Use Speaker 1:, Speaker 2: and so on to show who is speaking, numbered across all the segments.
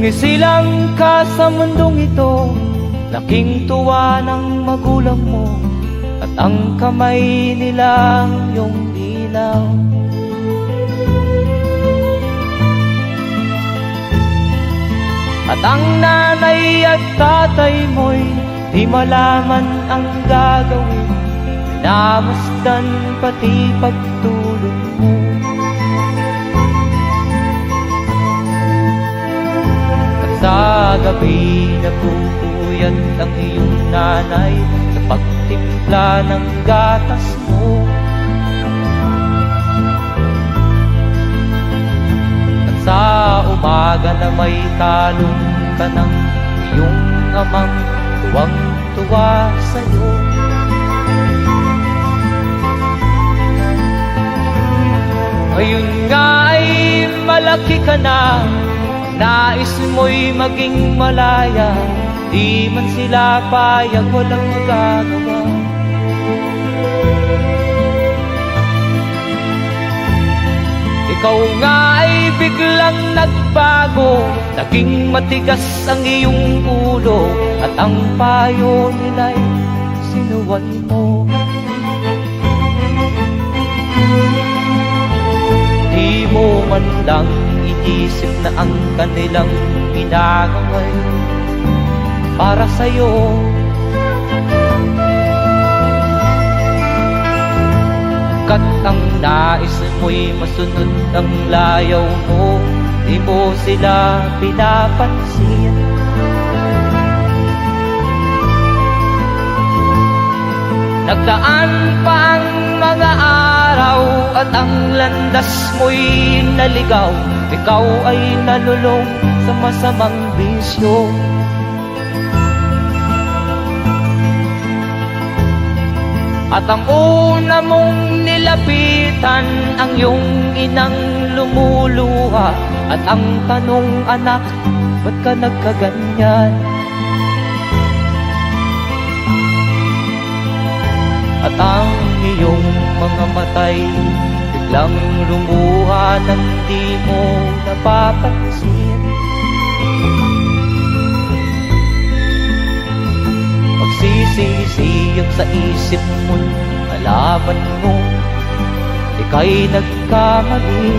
Speaker 1: Sumisilang ka sa mundong ito, laking tuwa ng magulang mo, at ang kamay nila iyong ilaw. At ang nanay at tatay mo'y di malaman ang gagawin, namasdan pati pagtulog mo. Sa gabi nagpupuyat ang iyong nanay sa pagtimpla ng gatas mo. At sa umaga na may talong ka ng iyong amang tuwang-tuwa sa'yo. Ngayon nga ay malaki ka na, nais mo'y maging malaya, di man sila payag, walang magagawa. Ikaw nga ay biglang nagbago, naging matigas ang iyong ulo, at ang payo nila'y sinuway mo. Di mo man lang iisip na ang kanilang ginagaway para sa'yo. Kat ang nais mo'y masunod ang layaw mo, di mo sila pinapansin. Nagdaan pa ang mga araw at ang landas mo'y naligaw, ikaw ay nalulong sa masamang bisyo. At ang una mong nilapitan ang iyong inang lumuluha, at ang tanong, anak, ba't ka nagkaganyan? At ang iyong mga matay biglang lumuha nang di mo napapansin. Magsisisiyag sa isip mo, nalaman mo ika'y nagkamali.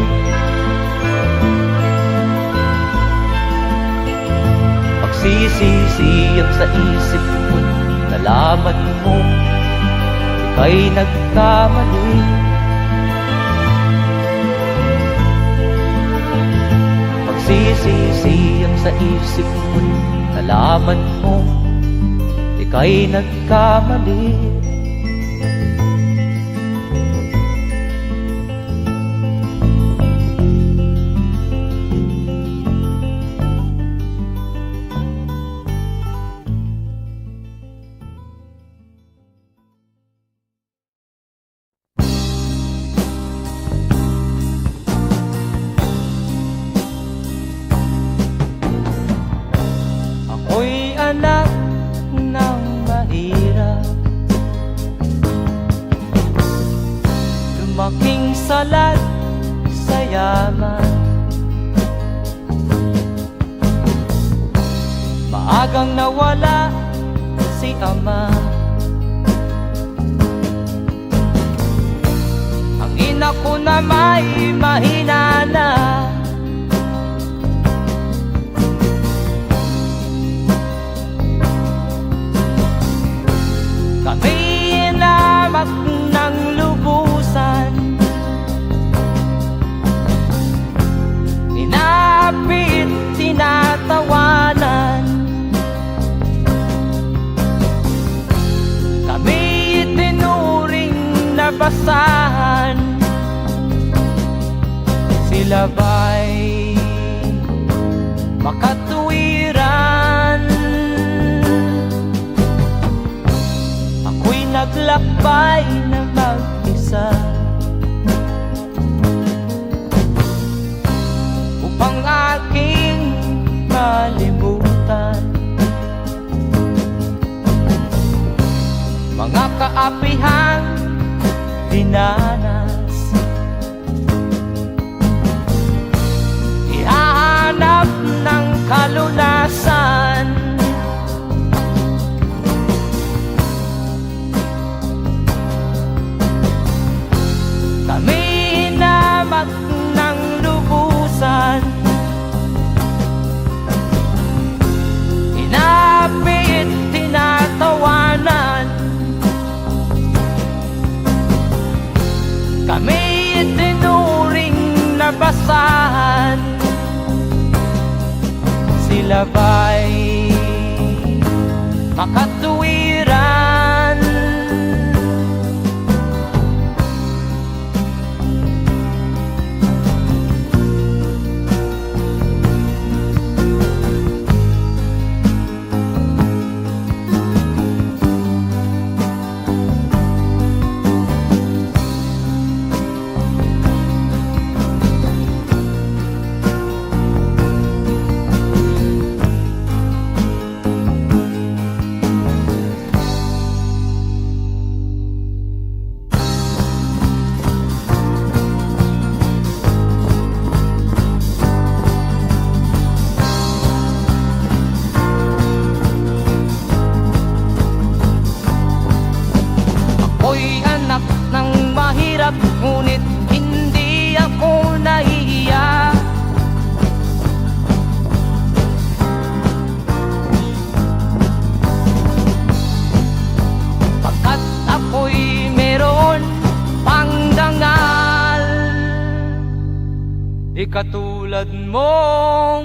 Speaker 1: Magsisisiyag sa isip mo, nalaman mo ika'y nagkamali. Magsisisiyag sa isip mo, nalaman mo ika'y nagkamali. Ako'y anak ng mahirap, lumaking salat sa yaman. Maagang nawala si ama, ang ina ko na may mahina na. Kami inamak ng lubusan, inapit, tinatawanan. Kami itinuring na basahan, sila ba'y makatuwiran? Ako'y naglakbay na mag-isa upang aking malimutan mga kaapihang dinanas. Ihahanap ng malunasan. Kami hinamak ng lubusan, inapit, tinatawanan. Kami itinuring na basahan. Sila ba'y makatuwiran? Ako'y anak ng mahirap, ngunit hindi ako nahihiya. Pagkat ako'y meron pang dangal, di katulad mong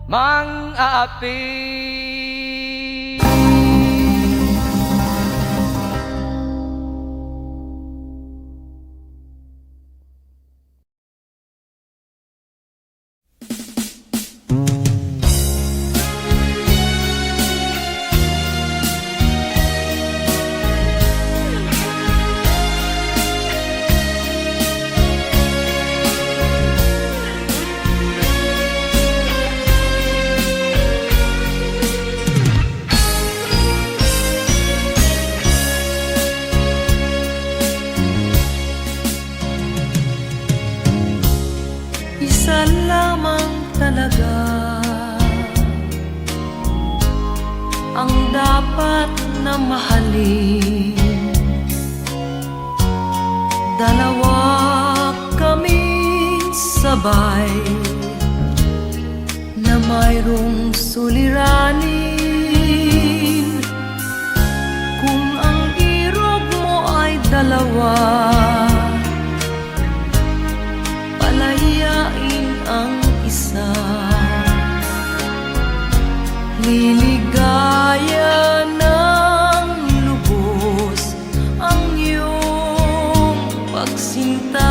Speaker 1: mang-aapi.
Speaker 2: Isa lamang talaga ang dapat na mahalin. Dalawa kaming sabay na mayroong suliranin. Kung ang irog mo ay dalawa, palayain ang isa. Liligaya ng lubos ang iyong pagsinta.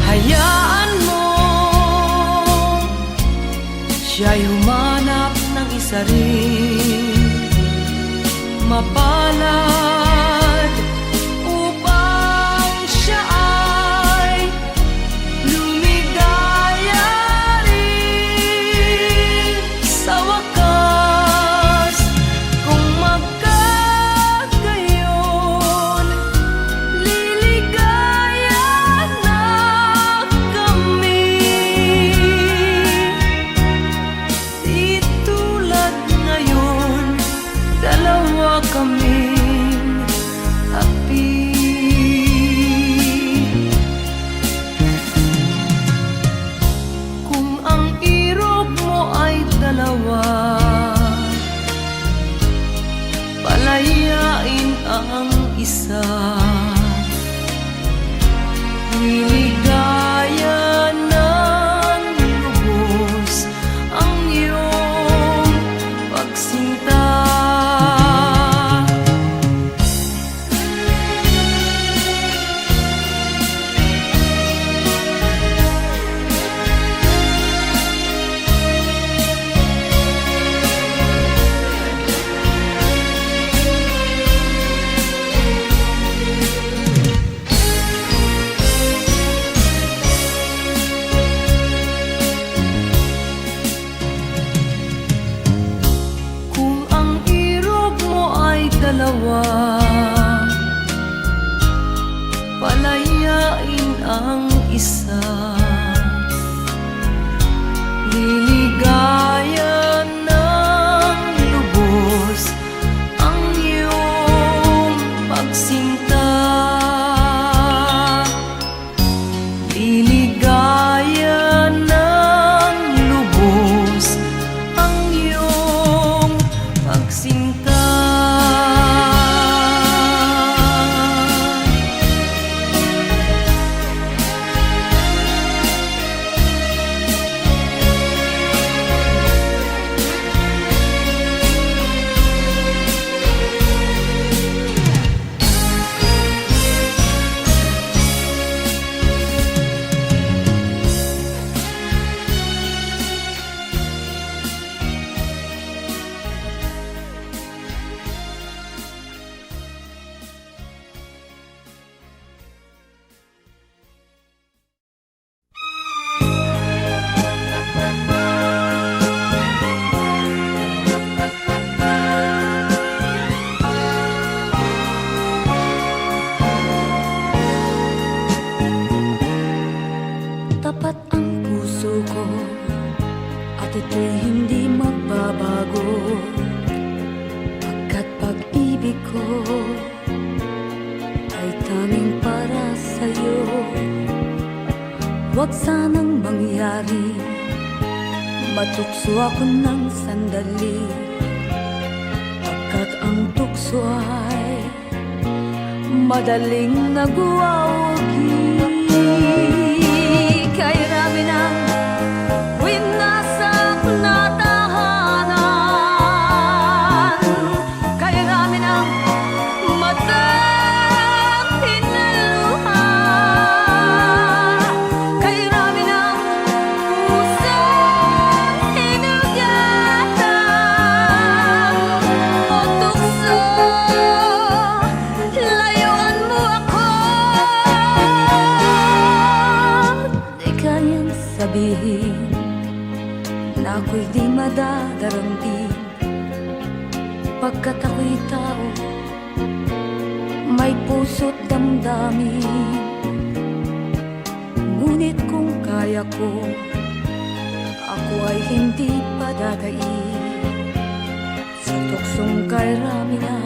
Speaker 2: Hayaan mo siya'y humanap ng isa rin mapalad, upang siya ay lumigaya rin sa wakas. Kung magkagayon, liligaya na kami. Di tulad ngayon, dalawa kaming ito'y hindi magbabago, pagkat pag-ibig ko ay tanging para sa'yo. Huwag sanang mangyari matukso ako ng sandali, pagkat ang tukso ay madaling nagwawagi. Kay rami ng winasak na tahanan, kay rami ng matang hinaluha, kay rami ng pusang hinugatan o tukso, layuan mo ako. Di kayang sabihin na ako'y di madadaramdin, pagkat ako'y tao, may puso't damdamin. Ngunit kung kaya ko, ako ay hindi padadaig sa tuksong kay rami ng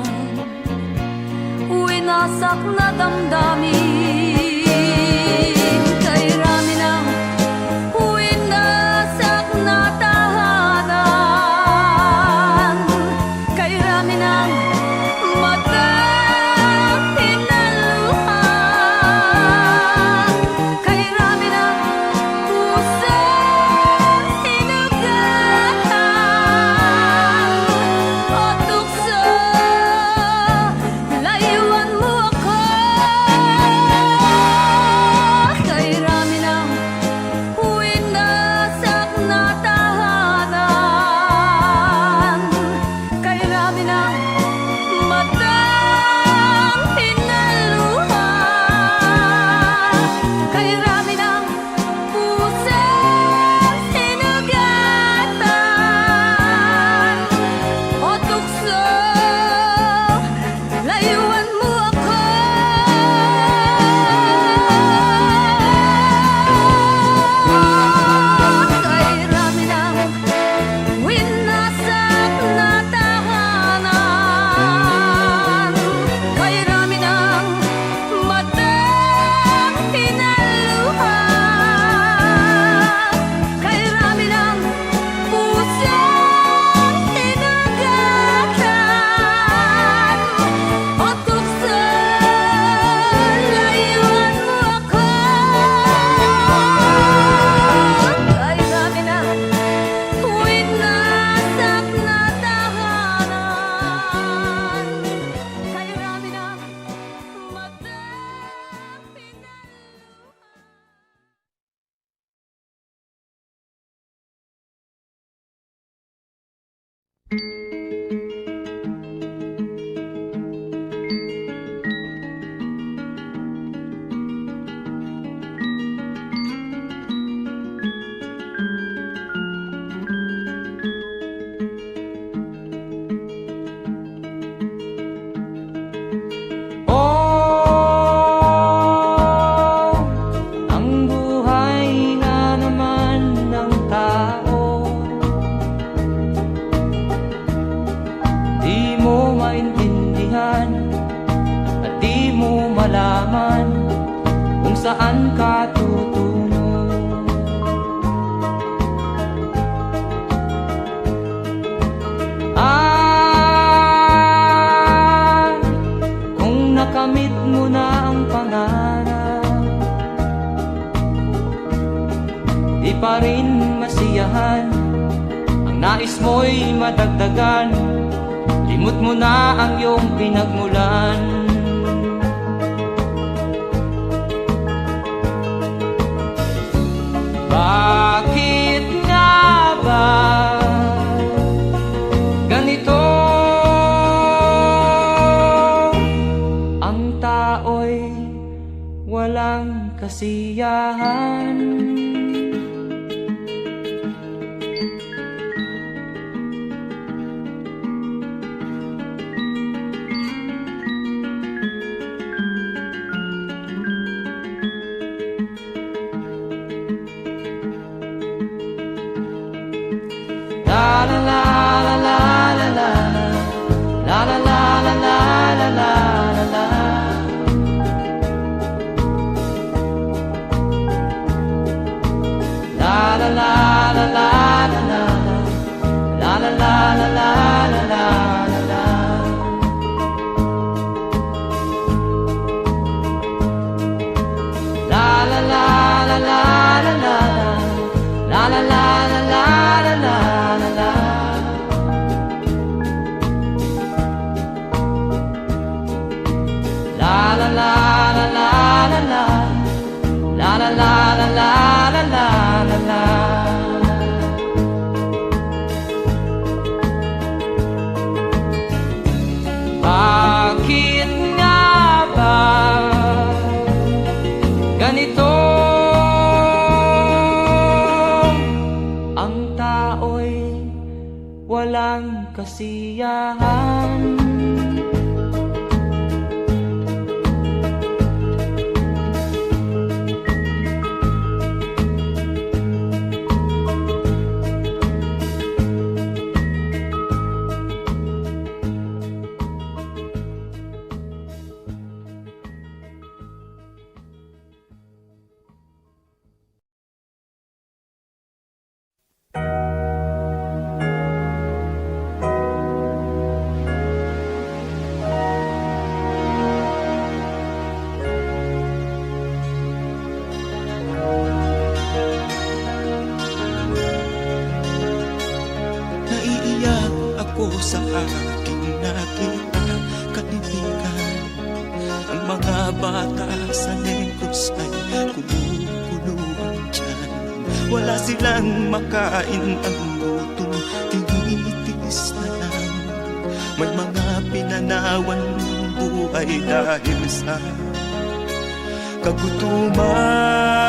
Speaker 2: winasak na damdamin. Kay rami ng winasak na tahanan, kay rami ng matang hinaluha, kay rami ng pusang hinugatan o tukso, layuan mo ako. Kay rami ng winasak na tahanan, kay rami ng matang hinaluha, kay rami ng pusang hinugatan o tukso, layuan mo ako. Kay rami ng winasak na tahanan, kay rami ng matang hinaluha, kay rami ng pusang hinugatan o tukso, layuan mo ako. Kay rami ng winasak na tahanan, kay rami ng matang hinaluha.
Speaker 1: Oh, ang buhay nga naman ng tao, di mo maintindihan at di mo malaman kung saan ka tutungo. Kung nakamit mo na ang pangarap, di pa rin masiyahan, ang nais mo'y madagdagan, limot mo na ang iyong pinagmulan. Bakit nga ba ganito? Ang tao'y walang kasiyahan. walang kasiyahan.
Speaker 3: Naiiyak ako sa aking nakita, kaibigan. Ang mga bata sa Negros ay kumukuluan dyan. Wala silang makain, ang gutom tinitiis na lang. May mga pinanawan ng buhay dahil sa kagutuman.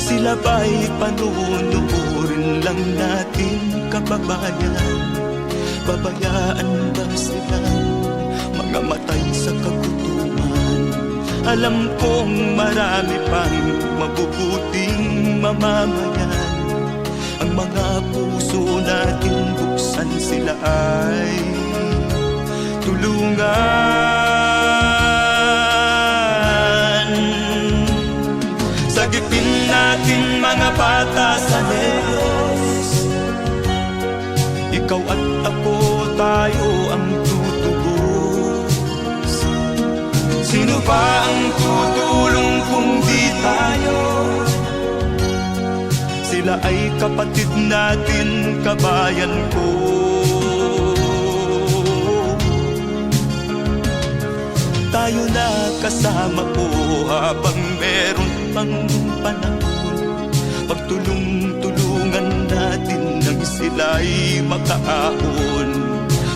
Speaker 3: Sila ba'y panunurin lang natin, kababayan? Babayaan ba silang mga matay sa kagutuman? Alam kong marami pang mabubuting mamamayan. Ang mga puso natin buksan, sila ay tulungan. Sagipin natin mga bata sa Negros. Ikaw at ako, tayo ang tutubos. Sino ba ang tutulong kung di tayo? Sila ay kapatid natin, kabayan ko. Tayo na kasama ko habang meron pang panahon. Pagtulong-tulungan natin nang sila'y makaahon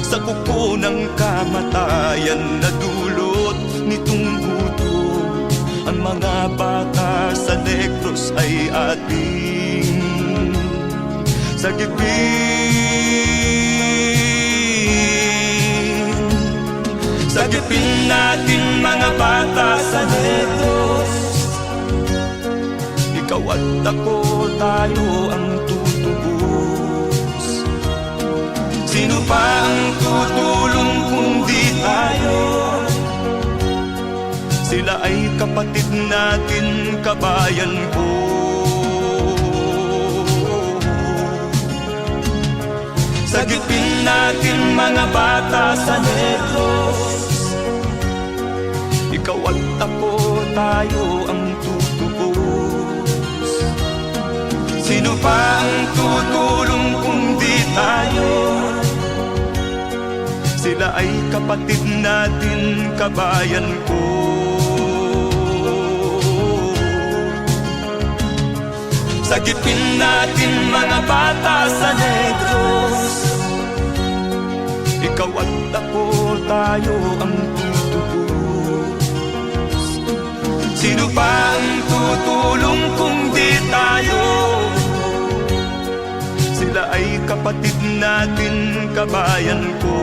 Speaker 3: sa kuko ng kamatayan na dulot nitong gutom. Ang mga bata sa Negros ay ating sagipin. Sagipin natin mga bata sa Negros. Ikaw at ako, tayo ang tutubos. Sino pa ang tutulong kung di tayo? Sila ay kapatid natin, kabayan ko. Sagipin natin mga bata sa Negros. Ikaw at ako, tayo ang tutubos. Sino pa ang tutulong kung di tayo? Sila ay kapatid natin, kabayan ko. Sagipin natin mga bata sa Negros. Ikaw at ako, tayo ang tutubos. Sino pa ang tutulong kung di tayo? Sila ay kapatid natin, kabayan ko.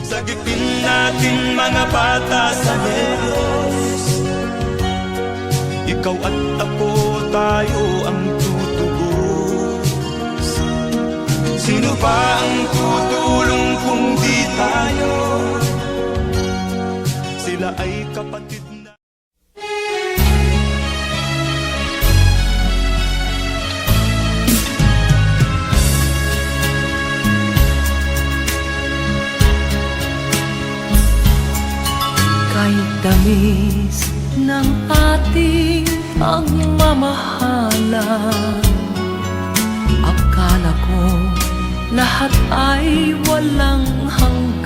Speaker 3: Sagipin natin mga bata sa Negros. Ikaw at ako, tayo ang tutubos. Sino ba ang tutulong kung di tayo? Sila ay kapatid na.
Speaker 4: Kahit tamis ng ating pagmamahalan, akala ko lahat ay walang hanggan.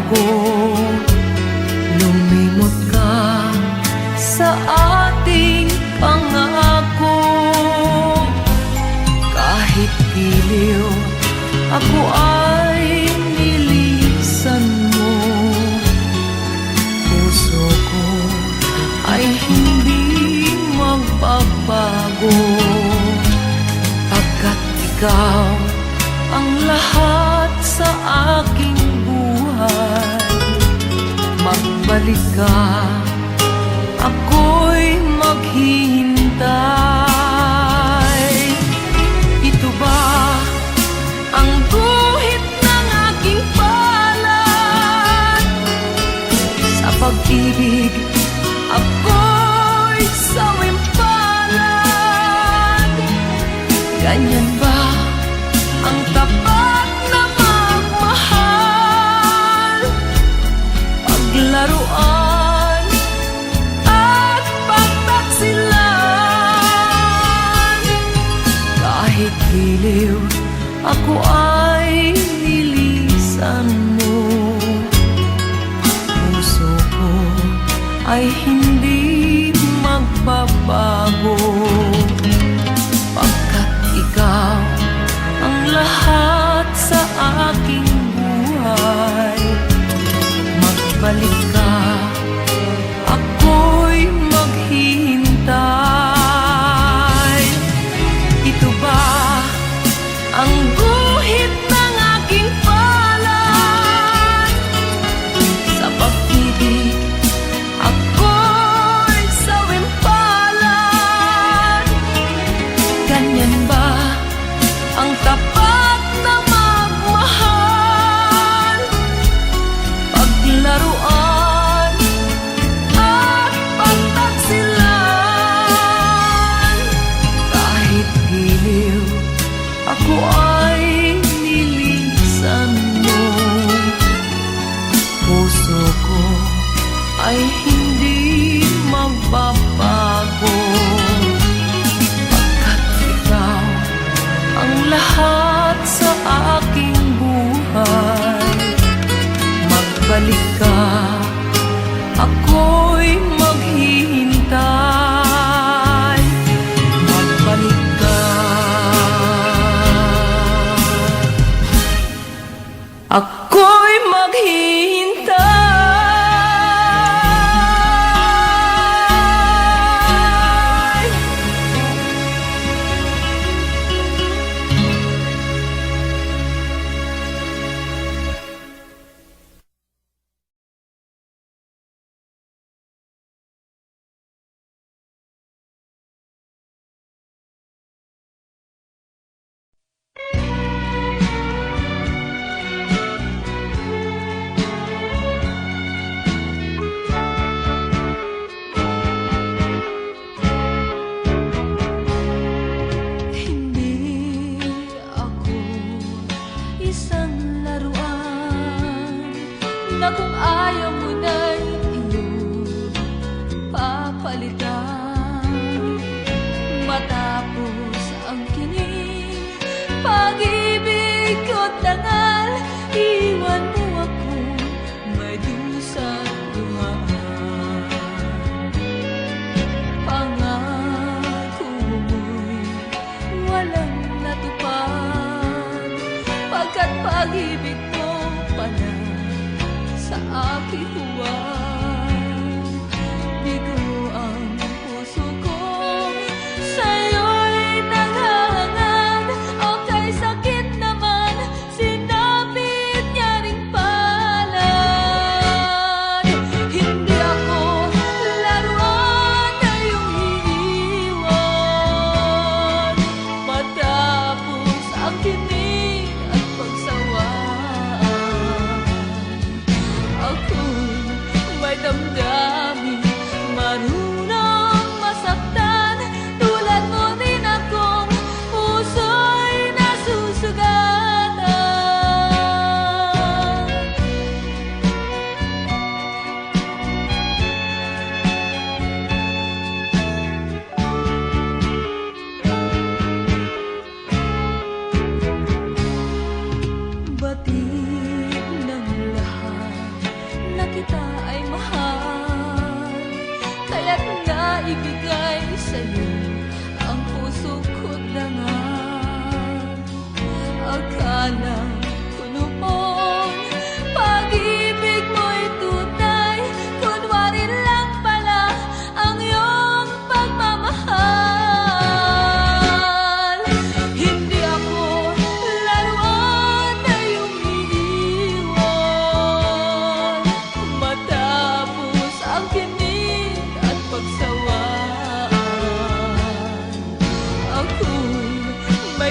Speaker 4: magbago. Lumimot ka sa ating pangako. Kahit giliw, ako ay nilisan mo. Puso ko ay hindi magbabago, pagkat ikaw ang lahat sa aking buhay. Magbalik ka, ako'y maghihintay. Ito ba ang guhit ng aking palad? Sa pag-ibig, ako'y sawimpalad. Ganyan ba ang tapat na magmahal? Paglaruan at pagtaksilan.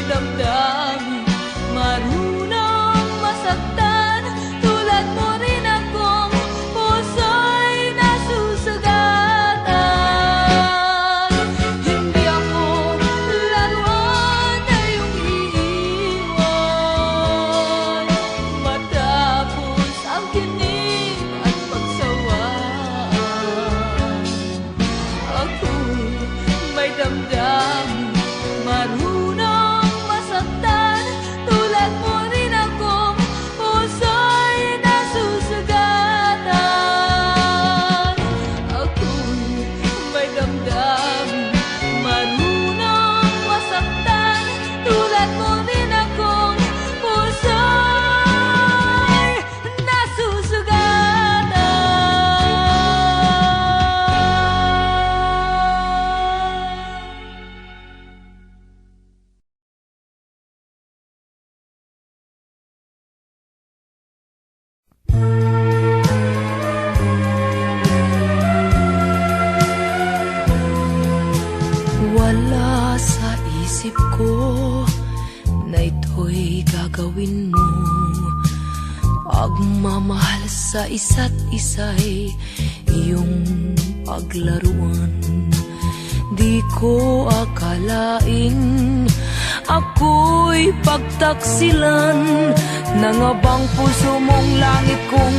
Speaker 4: may damdamin, marunong masaktan. Tulad mo rin akong puso'y nasusugatan. Hindi ako laruan na iyong iiwan matapos ang kinig at pagsawaan. Ako'y may damdamin, marunong masaktan. Tulad mo rin akong puso'y nasusugatan. Ako'y may damdamin, marunong masaktan. Tulad mo rin akong puso'y nasusugatan. Wala sa isip ko na ito'y gagawin mo. Pagmamahal sa isa't isa'y iyong paglaruan. Di ko akalaing ako'y pagtaksilan ng abang puso mong langit kong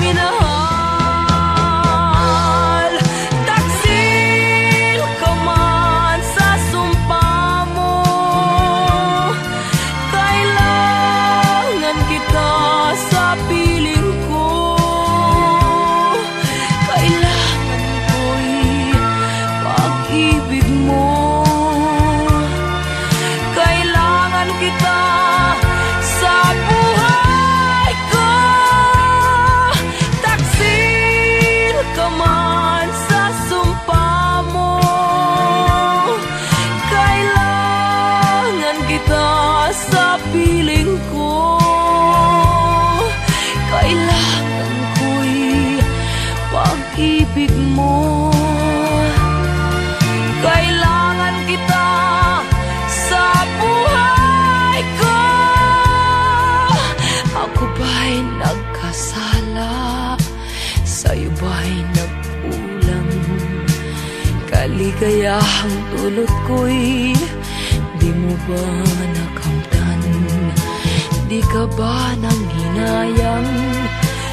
Speaker 4: minahal. Taksil ka man sa sumpa mo, kailangan kita sa piling ko. Kailangan ko'y pag-ibig mo. Kailangan kita sa buhay ko. Taksil ka man sa sumpa mo, kailangan kita sa piling ko. Kailangan ko'y pag-ibig mo. Kailangan kita sa buhay ko. Ako ba'y nagkasala? Sa'yo ba'y nagkulang? Kaligayahang dulot ko'y di mo ba nakamtan? Di ka ba nanghinayang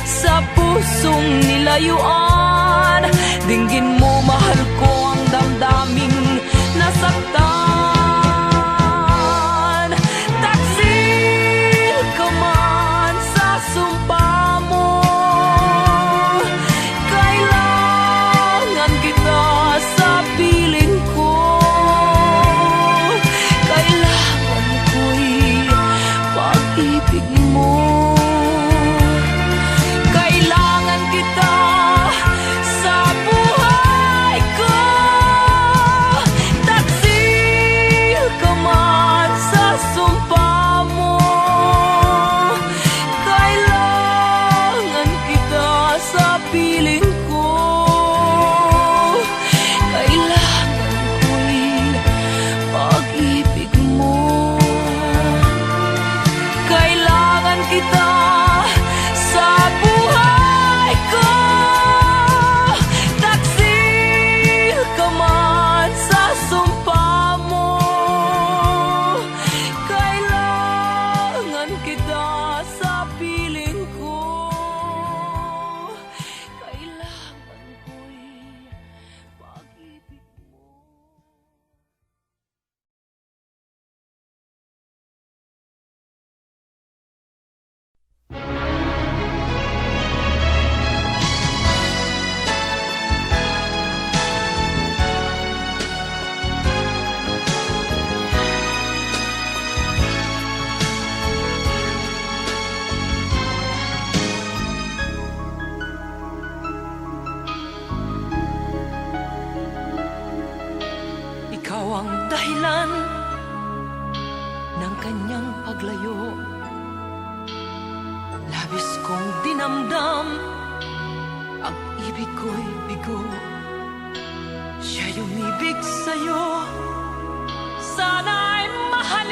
Speaker 4: sa pusong nilayuan? Dinggin mo, mahal ko, ang damdaming nasaktan. Taksil ka man sa sumpa mo, kailangan kita sa piling ko. Kailangan ko'y pag-ibig mo. Kailangan kita sa buhay ko. Taksil ka man sa sumpa mo, kailangan kita sa piling ko. Kailangan ko'y pag-ibig mo. Kailangan kita sa buhay ko. Taksil ka man sa sumpa mo, kailangan kita sa piling ko. Kailangan ko'y pag-ibig mo. Ikaw ang dahilan ng kanyang paglayo. Labis kong dinamdam, ang ibig ko'y bigo. Siya'y umibig sa'yo, sana'y mahal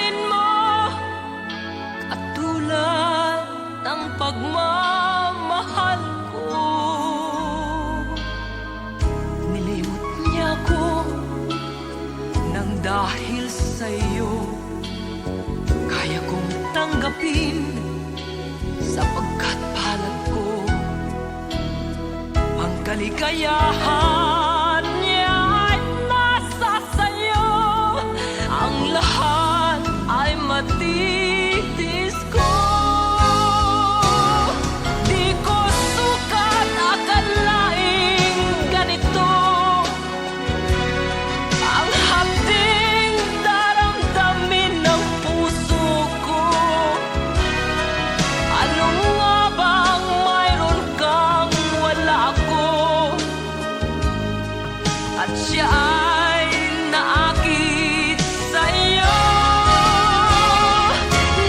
Speaker 4: dahil sa'yo kaya kong tanggapin, sapagkat palad ko ang kaligayahan niya ay nasa sa'yo. Ang lahat ay matitis ko. Di ko sukat akalaing ganito ang hapding daramdamin ng puso ko. Ano nga bang mayroon kang wala ako? At siya ay naakit sa'yo.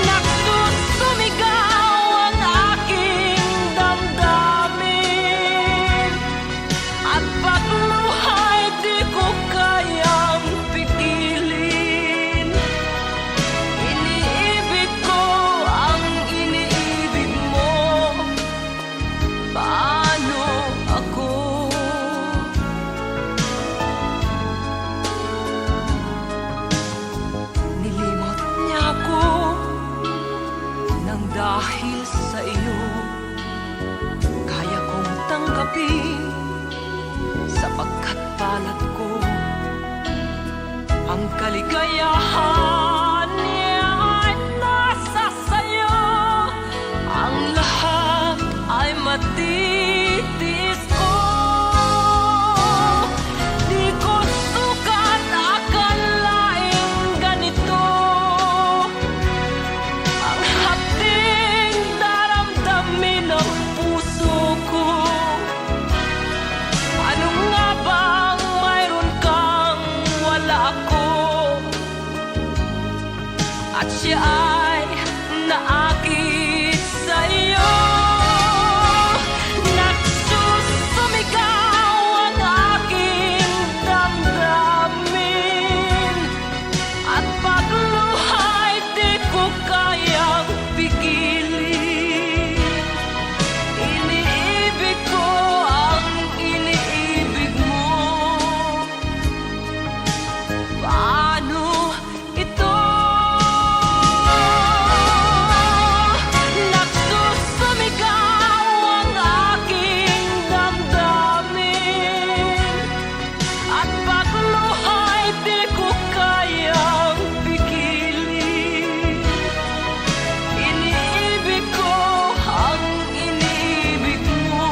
Speaker 4: Nagsusumigaw ang aking damdamin, at pagluhay di ko kayang pigilin. Iniibig ko ang iniibig mo. Paano ako? Nilimot niya ako nang dahil sa iyo kaya kong tanggapin, sapagkat palad ko ang kaligayahan niya ay nasa sayo. Ang lahat ay matitis ko. Di ko sukat akalaing ganito ang hapding daramdamin ng puso ko. Ano nga bang mayroon kang wala ako? At siya ay naakit sa'yo. Nagsusumigaw ang aking damdamin, at pagluhay di ko kayang pigilin. Iniibig ko ang iniibig mo. Paano ito? Nagsusumigaw ang aking damdamin, at pagluhay di ko kayang pigilin. Iniibig ko ang iniibig mo.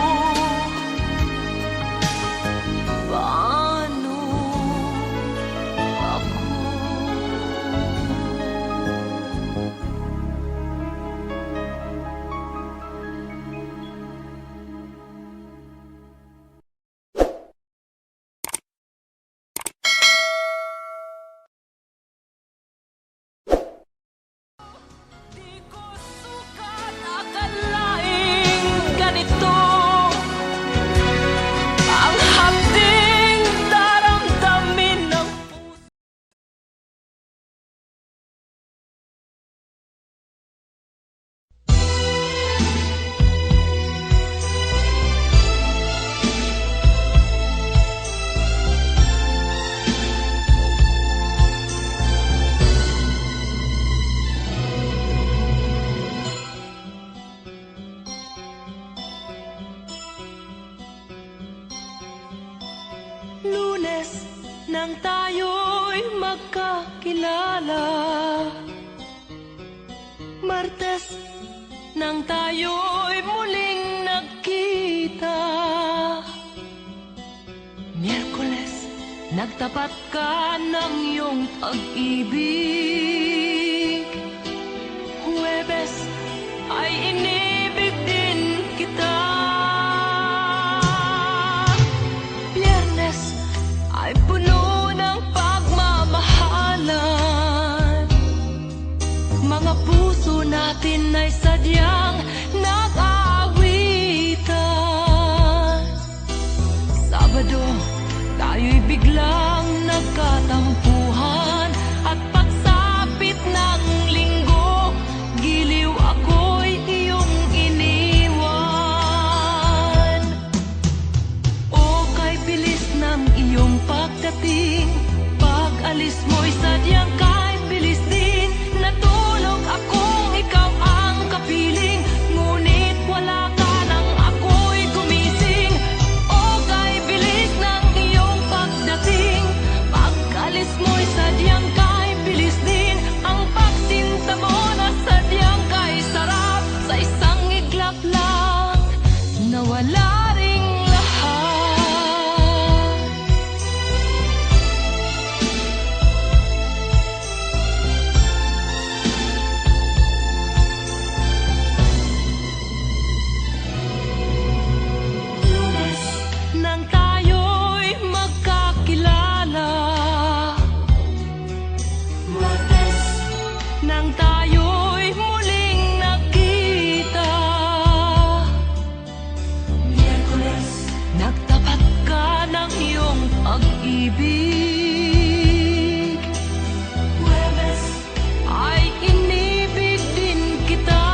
Speaker 4: Paano ako? Di ko sukat akalaing ganito ang hapding daramdamin ng puso. Lunes nang tayo'y magkakilala, Martes nang tayo'y muling nagkita, Miyerkules nagtapat ka ng iyong pag-ibig, Huwebes ay inibig din kita, Biyernes ay puno ng pagmamahalan. Mga puso natin ay sadyang nag-aawitan. Sabado, tayo'y biglang nagkatampuhan, at pagsapit nang tayo'y muling nakita. Miyerkules, nagtapat ka ng iyong pag-ibig. Huwebes, ay inibig din kita.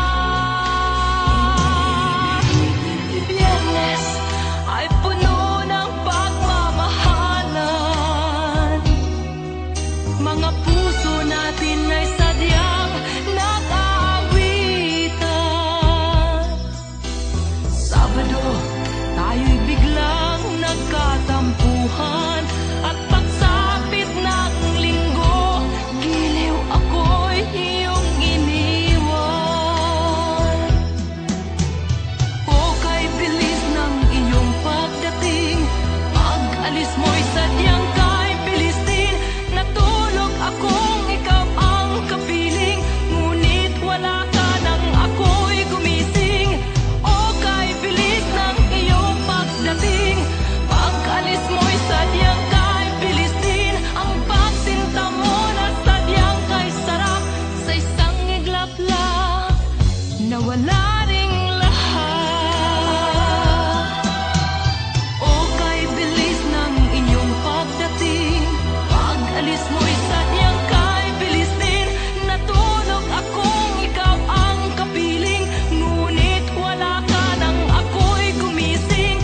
Speaker 4: Biyernes, ay puno ng pagmamahalan. Mga puso natin ay sadyang nag-aawitan. Sabado, tayo'y biglang nagkatampuhan. At pagsapit ng linggo, giliw ako'y iyong iniwan. O kay bilis ng iyong pagdating, pag-alis mo'y sadyang kay bilis din. Natulog akong ikaw ang kapiling, ngunit wala ka nang ako'y gumising. O kay bilis ng iyong pagdating, pag-alis mo'y sadyang kay bilis din. Ang pagsinta mo na sadyang kay sarap, sa isang iglap lang, nawala ring lahat. O kay bilis ng inyong pagdating, pag-alis mo'y sadyang kay bilis din. Natulog akong ikaw ang kapiling, ngunit wala ka nang ako'y gumising.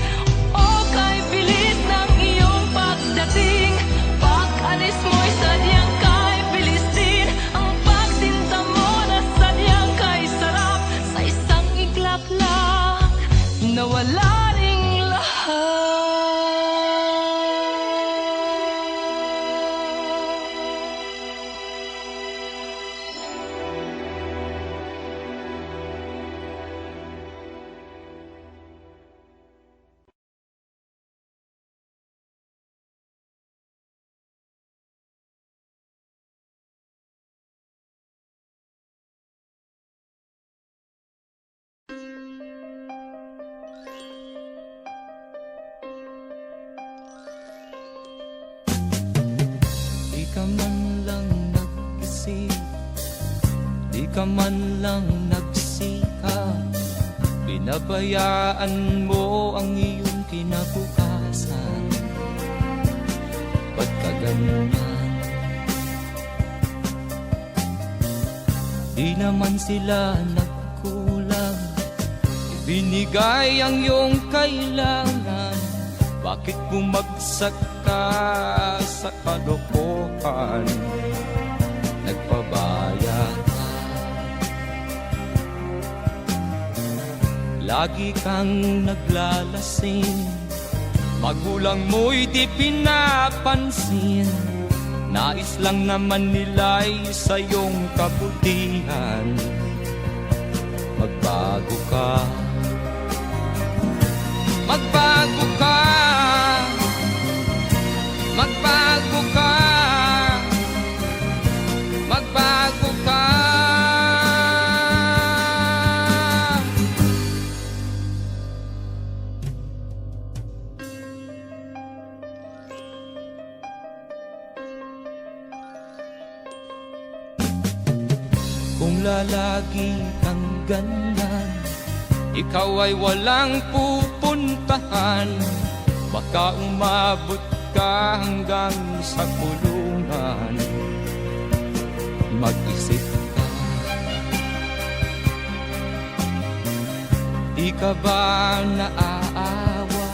Speaker 4: O kay bilis ng iyong pagdating, pag-alis mo'y sadyang kay bilis din. Ang pagsinta mo na sadyang kay sarap, sa isang iglap lang, nawala ring lahat.
Speaker 1: Di ka man lang nag-isip, di ka man lang nagsikap, pinabayaan mo ang iyong kinabukasan. Ba't ka ganyan? Di naman sila nagkulang, ibinigay ang iyong kailangan. Bakit bumagsak ka sa kalokohan? Nagpabaya ka, lagi kang naglalasing, magulang mo'y di pinapansin. Nais lang naman nila'y sa iyong kabutihan. Magbago ka, magbago ka, magbago ka, magbago ka. Kung lalagi kang ganyan, ikaw ay walang pupuntahan. Baka umabot ka hanggang sa kulungan. Mag-isip ka, di ka ba naaawa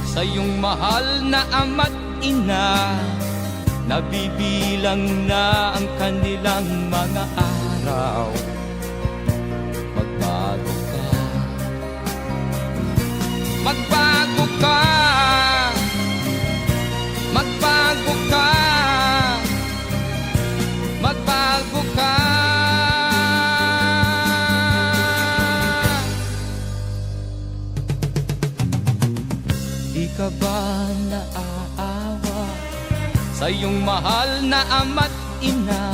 Speaker 1: sa iyong mahal na ama't ina? Nabibilang na ang kanilang mga araw. Magbago ka, magbago ka, magbago ka, magbago ka. Di ka ba naaawa sa iyong mahal na ama't ina?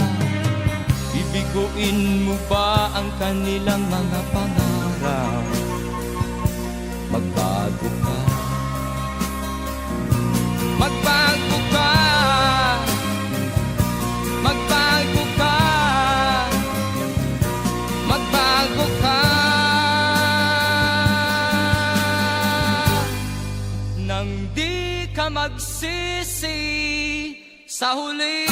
Speaker 1: Bibiguin mo ba ang kanilang mga pangarap? Magbago ka, magbago ka, magbago ka,
Speaker 3: sa huli.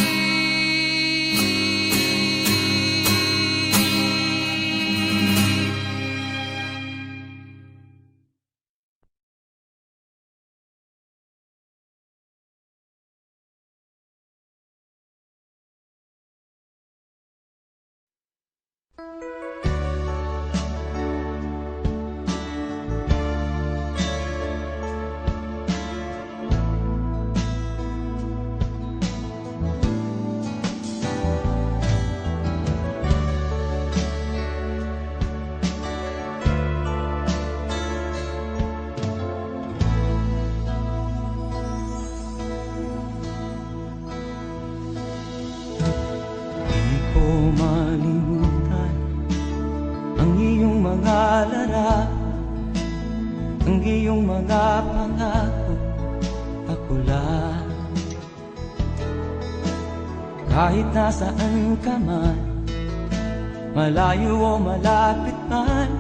Speaker 3: Di ko malimutan ang iyong mga larawan, ang iyong mga pangako, ako lang. Kahit nasaan ka man, malayo o malapit man,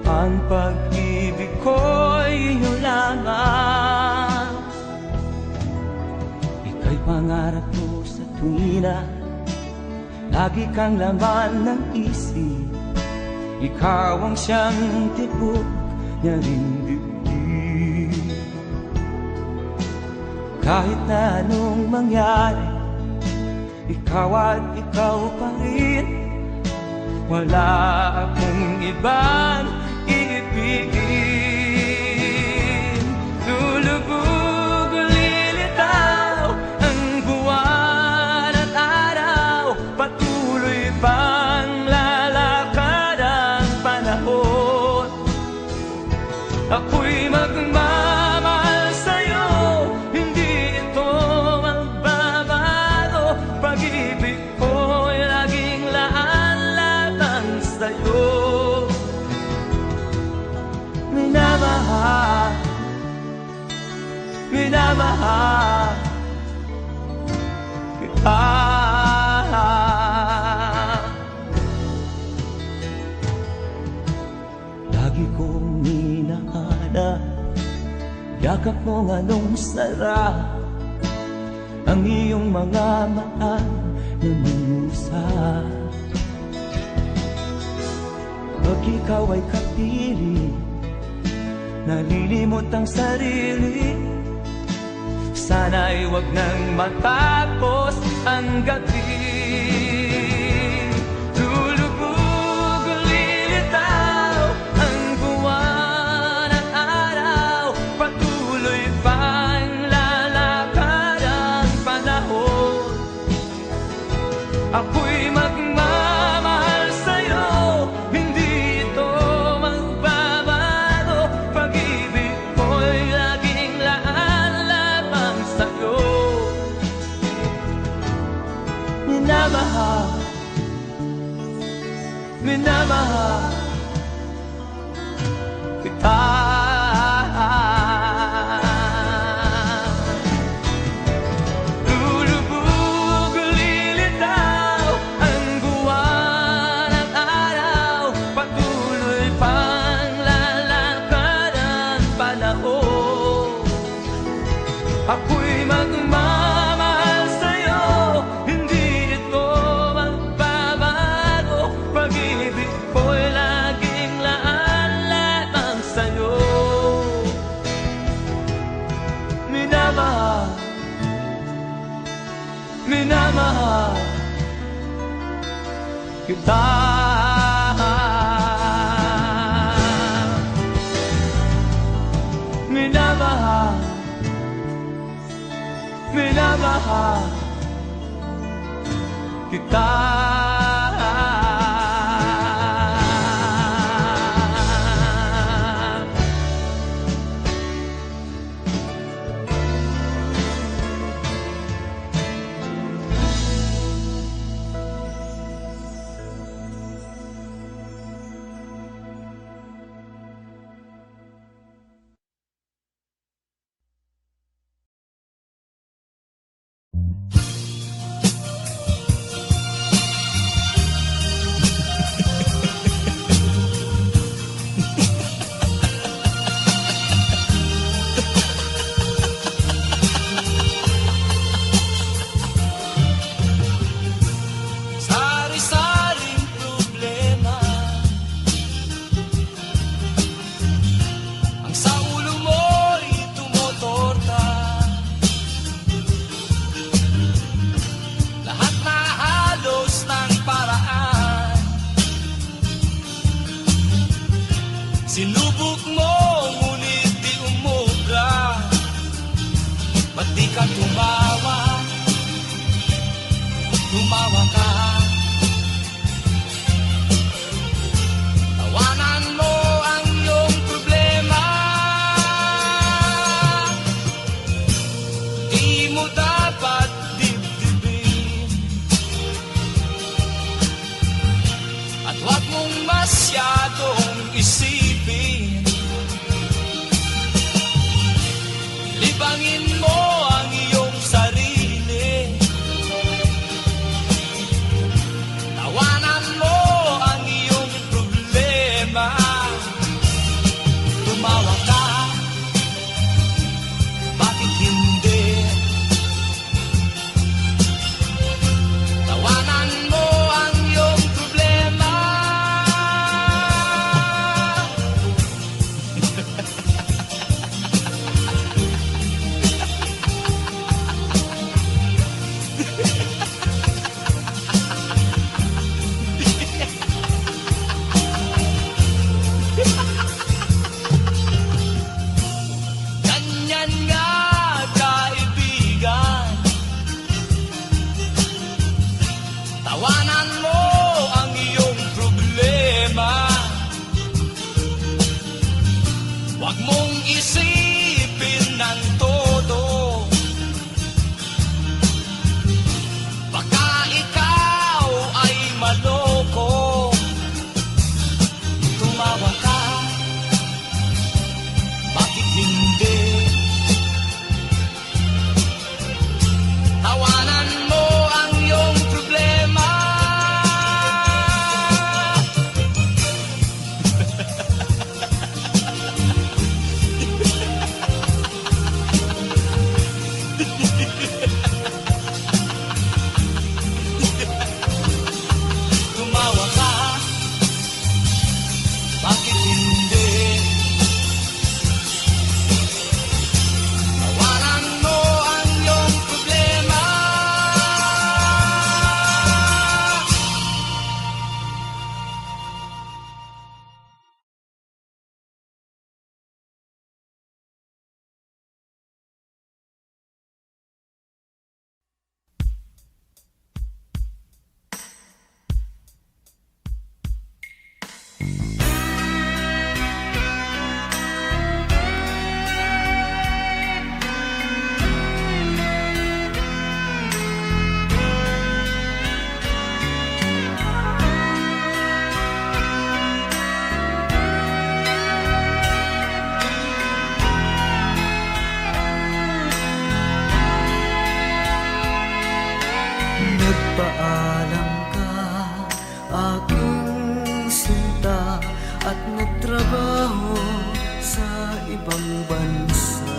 Speaker 3: ang pag-ibig ko'y iyo lamang. Ika'y pangarap ko sa tuwina, lagi kang laman ng isip. Ikaw ang siyang tibok niya ring dibdib. Kahit na anong mangyari, ikaw at ikaw pa rin. Wala akong ibang iibigin. Lulubog o lilitaw ang buwan at araw, patuloy pang lalakad ang panahon. Ako'y magmamahal sa'yo, hindi ito magbabago. Pag-ibig ko'y laging laan lamang sa'yo. Minamahal, minamahal kita. Lagi kong hinahanap yakap mong anong sarap, ang iyong mga mata na minusap. Pag ikaw ay kapiling, nalilimot ang sarili. Sana'y wag nang matapos ang gabi. Lulubog o lilitaw ang buwan at araw, patuloy pang lalakad ang panahon. Ako'y magmamahal sa'yo, hindi ito magbabago. Pag-ibig ko'y laging laan lamang sa'yo. Minamahal, minamahal kita. Lulubog o lilitaw ang buwan at araw, patuloy pang lalakad ang panahon. Ako'y magmamahal sa'yo, hindi ito magbabago. Pag-ibig ko'y laging laan lamang sa'yo. Minamahal, minamahal kita. Minamahal, minamahal kita. ka tumawa, tumawa ka. Tawanan mo ang iyong problema. Di mo dapat dibdibin, at huwag mong masyadong isipin. Libangin mo ang iyong sarili. Tawanan mo ang iyong problema. Tumawa ka, bakit hindi? Tawanan mo ang iyong problema. Ganyan nga, kaibigan. Tawanan mo ang iyong problema. Huwag mong isipin ng todo. Baka ikaw ay maloko. Tumawa ka, bakit hindi? Tawanan mo ang iyong problema. Tumawa ka, bakit hindi? Tawanan mo ang iyong problema.
Speaker 5: Nagpaalam ka, aking sinta, at nagtrabaho sa ibang bansa.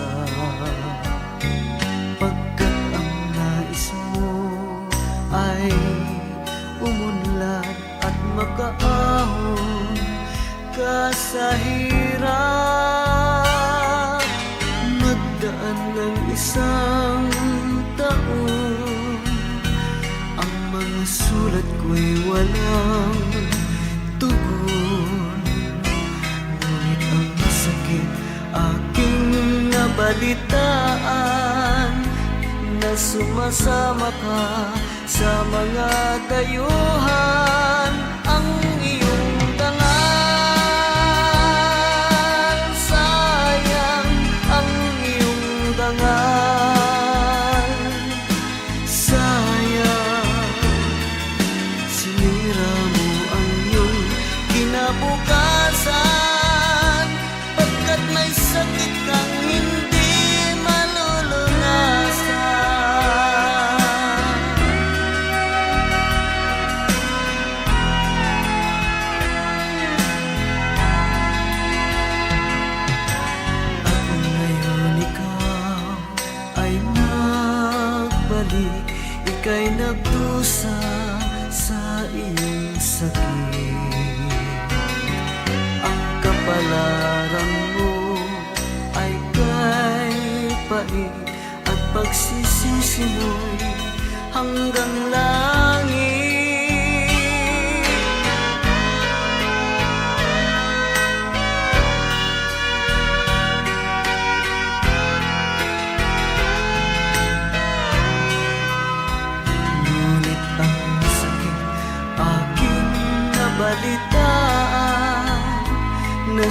Speaker 5: Pagkat ang nais mo ay umunlad at makaahon ka sa hirap. Nagdaan ng isang taon, ang mga sulat ko'y walang tugon. Ngunit ang sakit aking nabalitaan, na sumasama ka sa mga dayuhan. Ang iyong dangal, sayang ang iyong dangal. Sayang, sinira mo ang iyong kinabukasan, pagkat may sakit kang hindi malulunasan. At ngayon ikaw ay nagbalik, ika'y nagdusa sa iyong sakit. Ang kapalaran mo ay kay pait, at pagsisisi mo'y hanggang langit.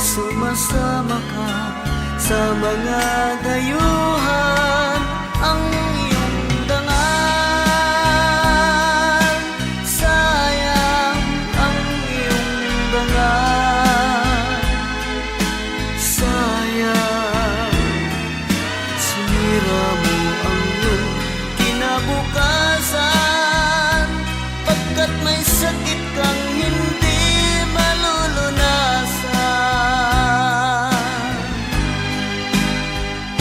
Speaker 5: sumasama ka sa mga dayuhan. Ang iyong dangal, sayang ang iyong dangal, sayang sinira mo ang iyong kinabukasan, pagkat may sakit kang hindi malulunasan.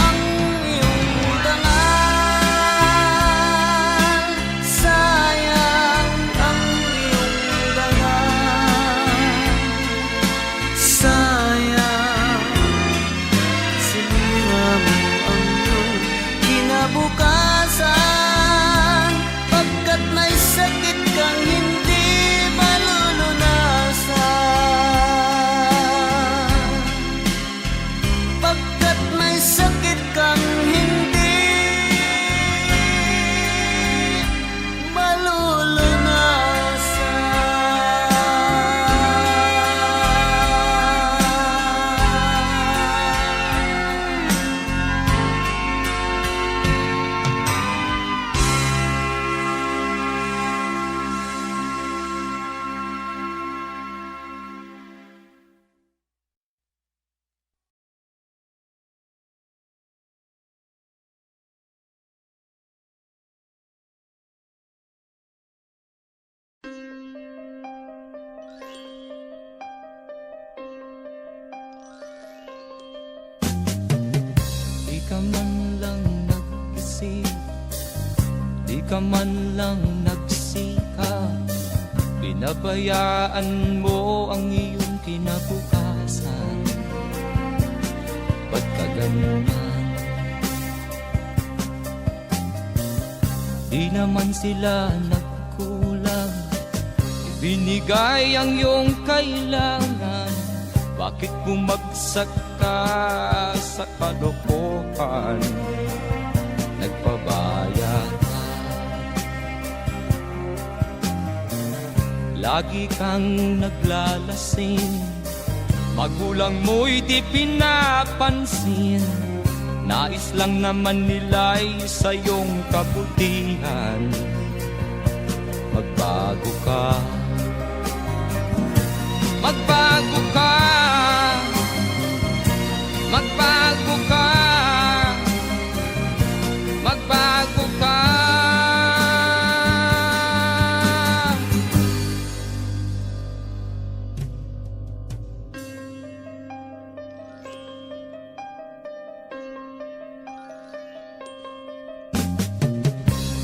Speaker 5: Ang iyong dangal, sayang ang iyong dangal, sayang sinira mo ang iyong kinabukasan, pagkat may sakit kang hindi malulunasan, pagkat may sakit kang hindi malulunasan.
Speaker 1: Di ka man lang nag-isip, di ka man lang nagsikap, pinabayaan mo ang iyong kinabukasan. Ba't ka ganyan? Di naman sila nagkulang, ibinigay ang iyong kailangan. Bakit bumagsak ka sa kalokohan? Nagpabaya ka, lagi kang naglalasing, magulang mo'y di pinapansin. Nais lang naman nila'y sa iyong kabutihan. Magbago ka, magbago ka, magbago ka, magbago ka.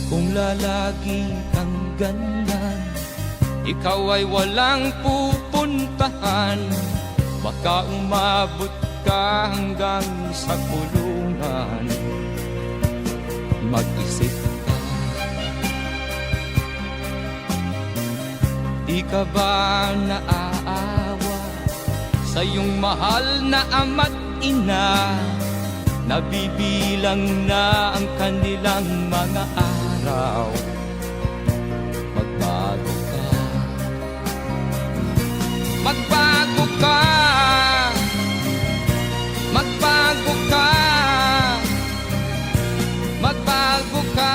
Speaker 1: Kung lalagi kang ganyan, ikaw ay walang pupuntahan. Baka umabot ka hanggang sa kulungan. Mag-isip ka, di ka ba naaawa sa iyong mahal na ama't ina? Nabibilang na ang kanilang mga araw. Magbago ka, magbago ka, magbago ka, magbago ka.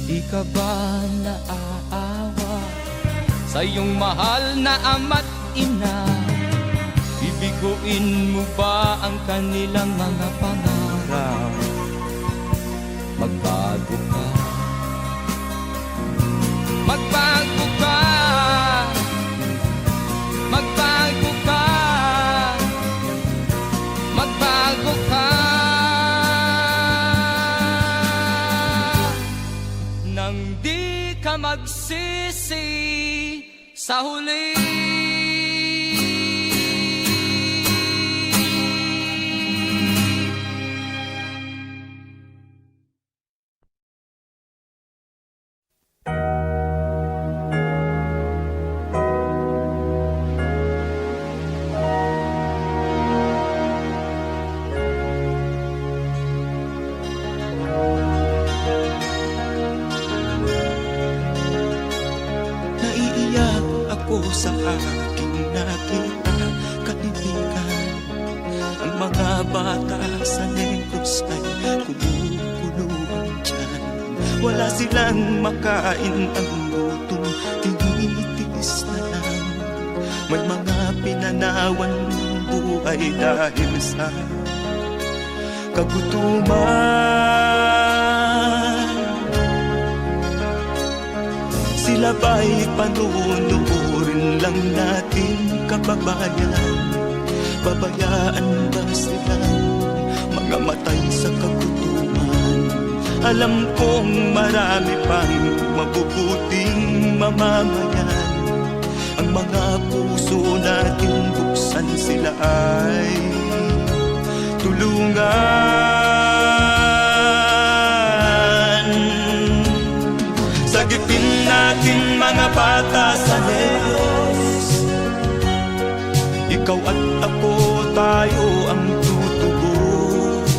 Speaker 1: Di ka ba naaawa sa iyong mahal na ama't ina? Bibiguin mo ba ang kanilang mga pangarap? Magbago ka, magbago ka, magbago ka, magbago ka. Nang di ka magsisi sa huli.
Speaker 3: sa aking nakita, kaibigan. Ang mga bata sa Negros ay kumukuluan dyan. Wala silang makain, ang gutom tinitiis na lang. May mga pinanawan ng buhay dahil sa kagutuman. Sila ba'y panunurin lang natin, kababayan? Babayaan ba silang mga matay sa kagutuman? Alam kong marami pang mabubuting mamamayan. Ang mga puso natin buksan, sila ay tulungan. Sagipin natin mga bata sa Negros. Ikaw at ako, tayo ang tutubos.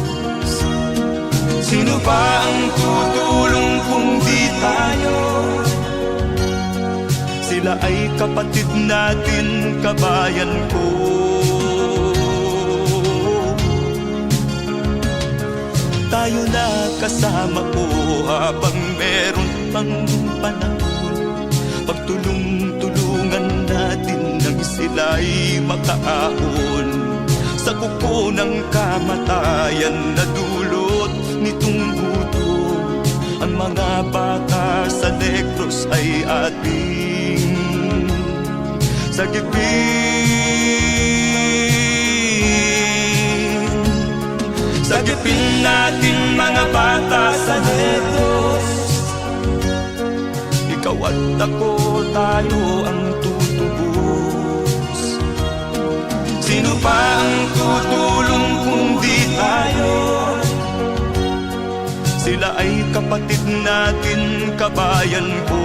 Speaker 3: Sino ba ang tutulong kung di tayo? Sila ay kapatid natin, kabayan ko. Tayo na kasama ko habang meron pang panahon. Pagtulong-tulungan natin nang sila'y makaahon sa kuko ng kamatayan na dulot nitong gutom. Ang mga bata sa Negros ay ating sagipin. Sagipin natin mga bata sa Negros. Ikaw at ako, tayo ang tutubos. Sino pa ang tutulong kung di tayo? Sila ay kapatid natin, kabayan ko.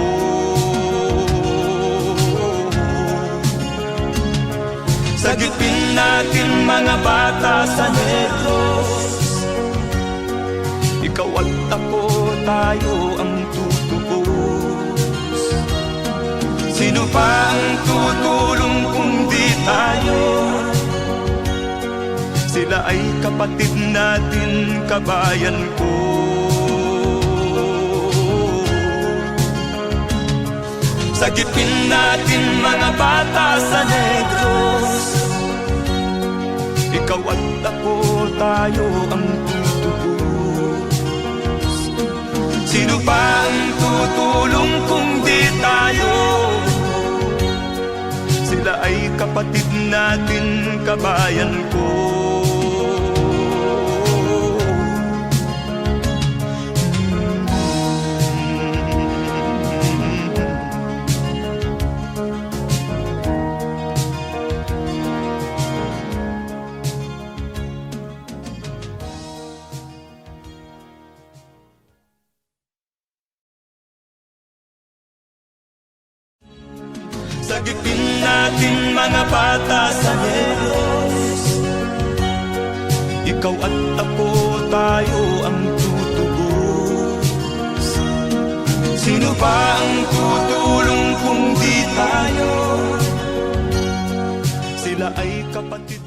Speaker 3: Sagipin natin mga bata sa Negros. Ikaw at ako, tayo ang tutubos. Sino pa ang tutulong kung di tayo? Sila ay kapatid natin, kabayan ko. Sagipin natin mga bata sa Negros. Ikaw at ako, tayo ang tutubos. Sino pa ang tutulong kung di tayo? Sila ay kapatid natin, kabayan ko. Sagipin natin mga bata sa Negros. Ikaw at ako, tayo ang tutubos. Sino ba ang tutulong kung di tayo? Sila ay kapatid